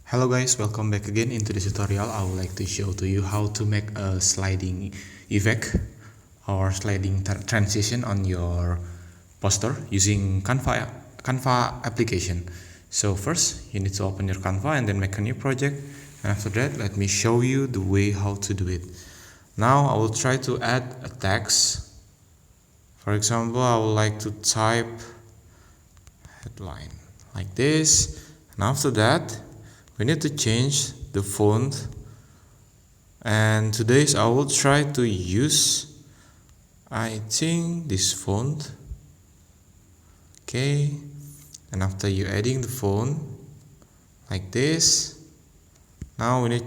Hello guys, welcome back again. Into this tutorial I would like to show to you how to make a sliding effect or sliding transition on your poster using Canva application. So first you need to open your Canva and then make a new project, and after that let me show you the way how to do it. Now I will try to add a text. For example, I would like to type headline like this, and after that we need to change the font, and today I will try to use, I think, this font. Okay, and after you adding the font like this, now we need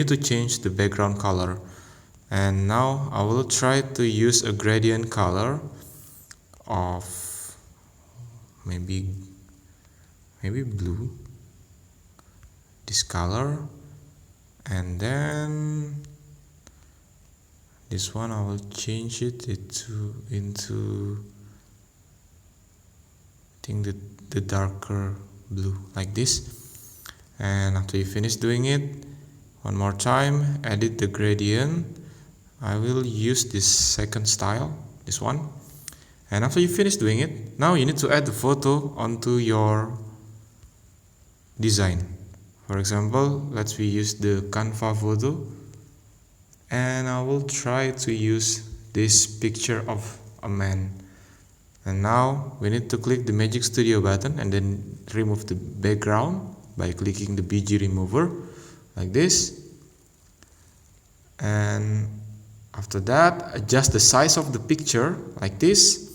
to change the background color, and now I will try to use a gradient color of maybe blue, this color, and then this one I will change it into I think the darker blue like this. And after you finish doing it, one more time edit the gradient. I will use this second style, this one. And after you finish doing it, now you need to add the photo onto your design. For example, let's use the Canva photo, and I will try to use this picture of a man. And now we need to click the Magic Studio button and then remove the background by clicking the BG remover like this. And after that, adjust the size of the picture like this.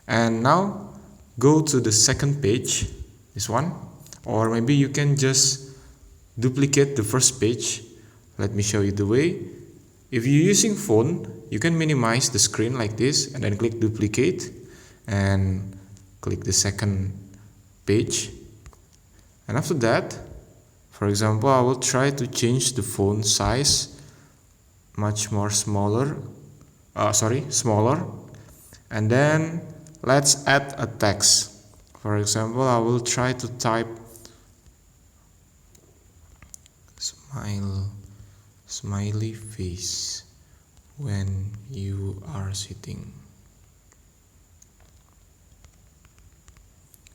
And now go to the second page, this one, or maybe you can just duplicate the first page. Let me show you the way. If you're using phone, you can minimize the screen like this and then click duplicate and click the second page. And after that, for example, I will try to change the font size much more smaller, and then let's add a text. For example, I will try to type smiley face when you are sitting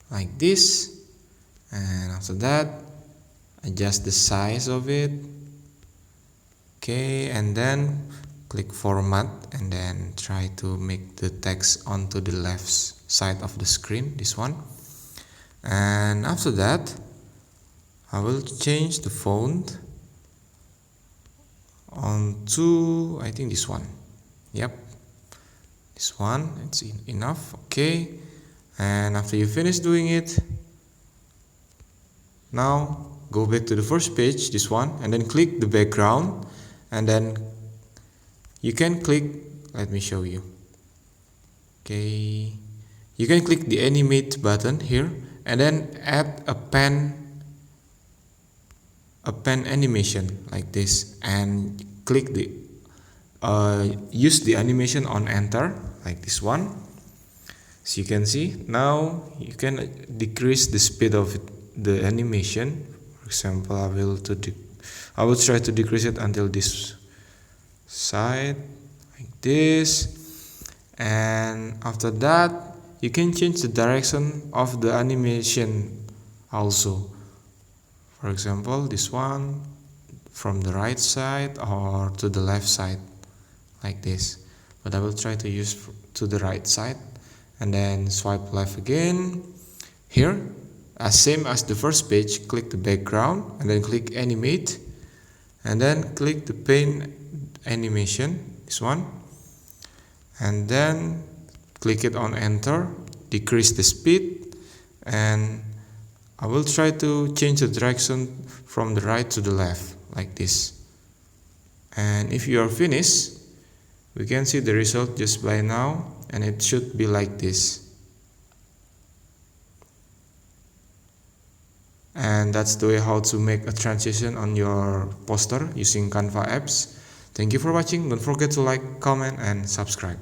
like this. And after that, adjust the size of it. Okay, and then click format and then try to make the text onto the left side of the screen, this one. And after that, I will change the font onto, I think, this one. Yep, this one, it's enough. Okay, and after you finish doing it, now go back to the first page, this one, and then click the background, and then you can click, let me show you. Okay, you can click the animate button here and then add a pen animation like this, and click the use the animation on enter like this one. So you can see now you can decrease the speed of the animation. For example, I will try to decrease it until this side like this, and after that you can change the direction of the animation also. For example, this one from the right side or to the left side like this, but I will try to use to the right side, and then swipe left again. Here, as same as the first page, click the background and then click animate, and then click the pen animation, this one, and then click it on enter, decrease the speed, and I will try to change the direction from the right to the left like this. And if you are finished, we can see the result just by now, and it should be like this. And that's the way how to make a transition on your poster using Canva apps. Thank you for watching. Don't forget to like, comment, and subscribe.